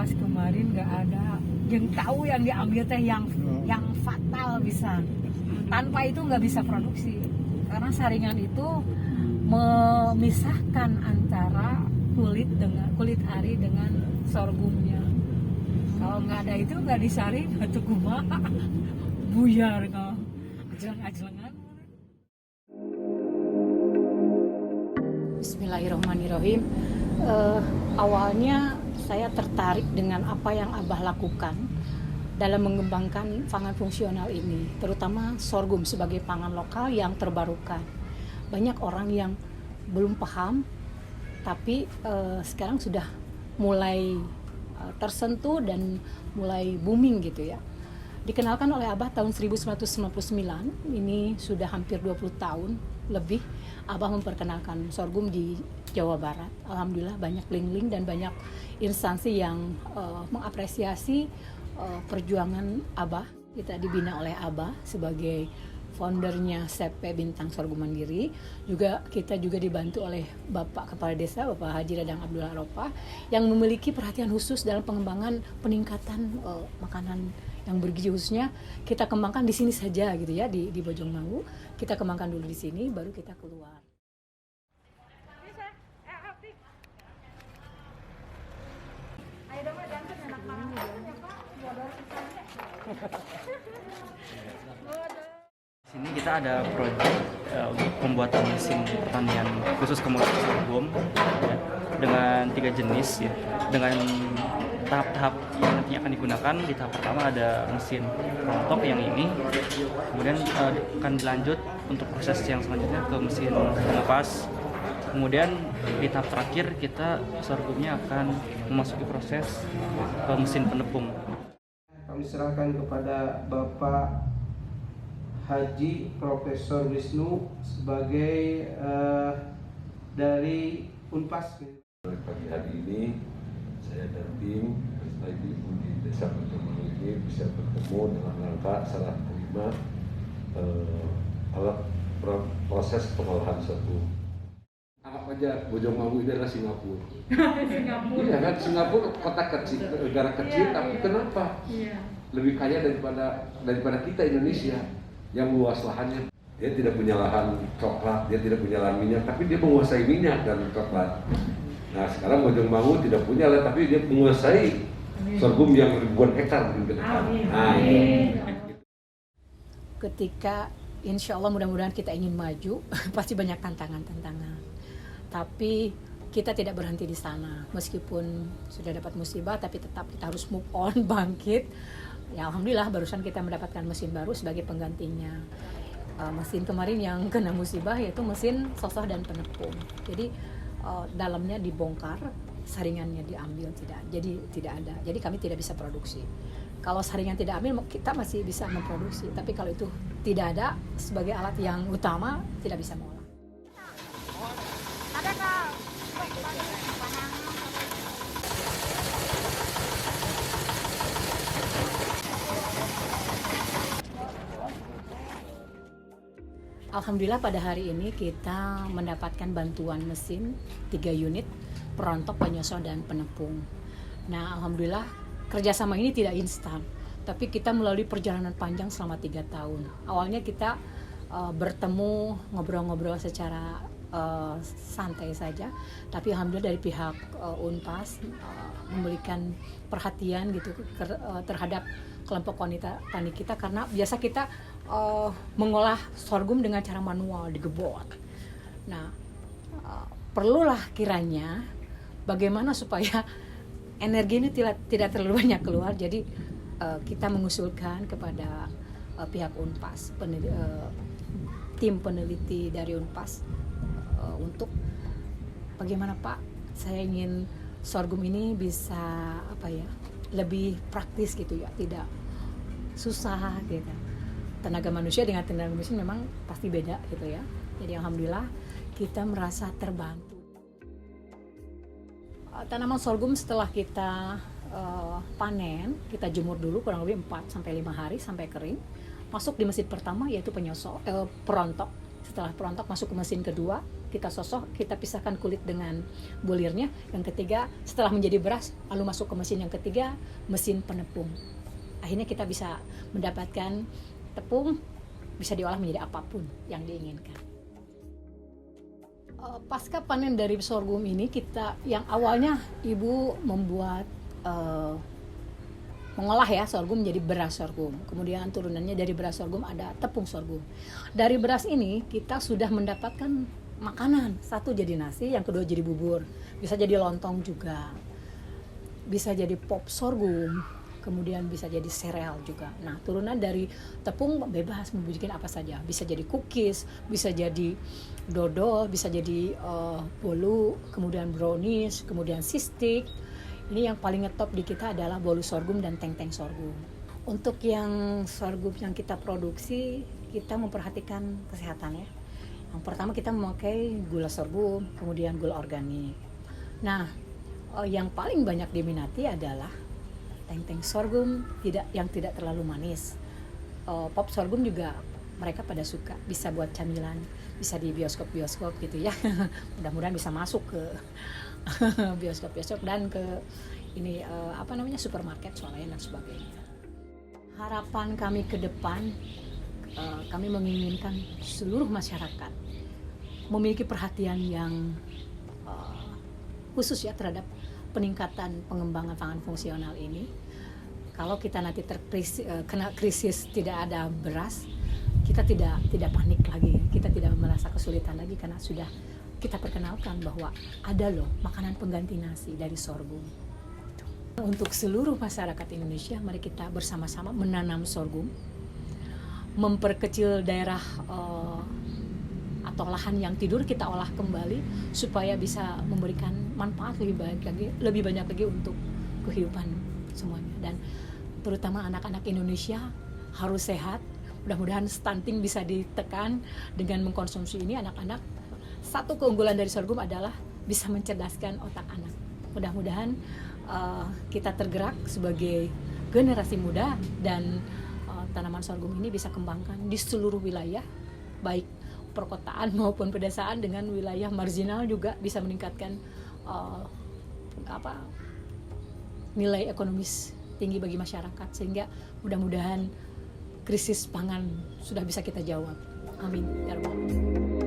pas kemarin nggak ada yang tahu yang diambil teh yang fatal bisa. Tanpa itu nggak bisa produksi karena saringan itu memisahkan antara kulit ari dengan sorghumnya. Kalau nggak ada itu nggak disaring atau kumaha buyar kau ajlang-ajlangan. Bismillahirrahmanirrahim. Awalnya saya tertarik dengan apa yang Abah lakukan dalam mengembangkan pangan fungsional ini, terutama sorghum sebagai pangan lokal yang terbarukan. Banyak orang yang belum paham, tapi sekarang sudah mulai tersentuh dan mulai booming gitu ya. Dikenalkan oleh Abah tahun 1999, ini sudah hampir 20 tahun lebih Abah memperkenalkan sorghum di Jawa Barat. Alhamdulillah banyak link-link dan banyak instansi yang mengapresiasi perjuangan Abah. Kita dibina oleh Abah sebagai foundernya CP Bintang Sorghum Mandiri. Kita juga dibantu oleh Bapak Kepala Desa, Bapak Haji Dadang Abdullah Ropah, yang memiliki perhatian khusus dalam pengembangan peningkatan makanan yang bergizi, khususnya kita kembangkan di sini saja gitu ya, di Bojongmangu. Kita kembangkan dulu di sini, baru kita keluar. Di sini kita ada proyek untuk pembuatan mesin pertanian khusus komoditas sorghum ya, dengan 3 jenis ya, dengan tahap-tahap yang nantinya akan digunakan. Di tahap pertama ada mesin rontok yang ini, kemudian akan dilanjut untuk proses yang selanjutnya ke mesin pengepas. Kemudian di tahap terakhir kita sorghumnya akan memasuki proses ke mesin penepung. Kami serahkan kepada Bapak Haji Profesor Wisnu sebagai dari Unpas. Pagi hari ini saya dan tim beserta ibu di Desa Bojongmangu ini bisa bertemu dalam rangka serah terima alat proses pengolahan sorghum. Anggap aja Bojongmangu ini adalah Singapura. Singapura. Iya kan, Singapura kota kecil, negara kecil, iya, tapi iya. Kenapa? Iya. Lebih kaya daripada kita Indonesia yang luas lahannya. Dia tidak punya lahan coklat, dia tidak punya lahan minyak, tapi dia menguasai minyak dan coklat. Nah sekarang Bojongmangu tidak punya lah, tapi dia menguasai sorghum yang ribuan hektar mungkin ke depan. Nah, ketika insya Allah mudah-mudahan kita ingin maju, pasti banyak tantangan-tantangan. Tapi kita tidak berhenti di sana. Meskipun sudah dapat musibah, tapi tetap kita harus move on, bangkit. Ya alhamdulillah barusan kita mendapatkan mesin baru sebagai penggantinya. Mesin kemarin yang kena musibah yaitu mesin sosoh dan penepung. Jadi dalamnya dibongkar, saringannya diambil, tidak ada. Jadi kami tidak bisa produksi. Kalau saringan tidak ambil, kita masih bisa memproduksi. Tapi kalau itu tidak ada sebagai alat yang utama, tidak bisa mengolah. Alhamdulillah pada hari ini kita mendapatkan bantuan mesin 3 unit, perontok, penyosor, dan penepung. Nah alhamdulillah kerjasama ini tidak instan, tapi kita melalui perjalanan panjang selama 3 tahun. Awalnya kita bertemu, ngobrol-ngobrol secara santai saja, tapi alhamdulillah dari pihak Unpas memberikan perhatian gitu terhadap kelompok wanita tani kita, karena biasa kita mengolah sorghum dengan cara manual, digebot. Nah perlulah kiranya bagaimana supaya energi ini tidak terlalu banyak keluar. Jadi kita mengusulkan kepada pihak Unpas, tim peneliti dari Unpas, untuk bagaimana Pak, saya ingin sorghum ini bisa lebih praktis gitu ya, tidak susah gitu. Tenaga manusia dengan tenaga mesin memang pasti beda gitu ya. Jadi alhamdulillah kita merasa terbantu. Tanaman sorghum setelah kita panen, kita jemur dulu kurang lebih 4-5 hari sampai kering. Masuk di mesin pertama yaitu perontok. setelah perontok masuk ke mesin kedua, kita sosok, kita pisahkan kulit dengan bulirnya. Yang ketiga, setelah menjadi beras, lalu masuk ke mesin yang ketiga, mesin penepung. Akhirnya kita bisa mendapatkan tepung, bisa diolah menjadi apapun yang diinginkan. Pasca panen dari sorghum ini, kita yang awalnya ibu membuat mengolah ya sorghum menjadi beras sorghum. Kemudian turunannya dari beras sorghum ada tepung sorghum. Dari beras ini kita sudah mendapatkan makanan. Satu jadi nasi, yang kedua jadi bubur. Bisa jadi lontong juga. Bisa jadi pop sorghum. Kemudian bisa jadi sereal juga. Nah, turunan dari tepung bebas mau bikin apa saja. Bisa jadi cookies, bisa jadi dodol, bisa jadi bolu, kemudian brownies, kemudian sistik. Ini yang paling ngetop di kita adalah bolu sorghum dan teng-teng sorghum. Untuk yang sorghum yang kita produksi, kita memperhatikan kesehatan ya. Yang pertama kita memakai gula sorghum, kemudian gula organik. Nah, yang paling banyak diminati adalah teng-teng sorghum yang tidak terlalu manis. Pop sorghum juga mereka pada suka, bisa buat camilan, bisa di bioskop-bioskop gitu ya. Mudah-mudahan bisa masuk ke bioskop-bioskop dan ke ini supermarket swalayan dan sebagainya. Harapan kami ke depan, kami menginginkan seluruh masyarakat memiliki perhatian yang khusus ya terhadap peningkatan pengembangan pangan fungsional ini. Kalau kita nanti kena krisis tidak ada beras, kita tidak panik lagi, kita tidak merasa kesulitan lagi karena sudah kita perkenalkan bahwa ada loh makanan pengganti nasi dari sorghum. Untuk seluruh masyarakat Indonesia, mari kita bersama-sama menanam sorghum, memperkecil daerah atau lahan yang tidur kita olah kembali supaya bisa memberikan manfaat lebih banyak lagi untuk kehidupan semuanya. Dan terutama anak-anak Indonesia harus sehat. Mudah-mudahan stunting bisa ditekan dengan mengkonsumsi ini anak-anak. Satu keunggulan dari sorghum adalah bisa mencerdaskan otak anak. Mudah-mudahan kita tergerak sebagai generasi muda dan tanaman sorghum ini bisa kembangkan di seluruh wilayah, baik perkotaan maupun pedesaan, dengan wilayah marginal juga bisa meningkatkan nilai ekonomis tinggi bagi masyarakat, sehingga mudah-mudahan krisis pangan sudah bisa kita jawab. Amin ya rabbal alamin.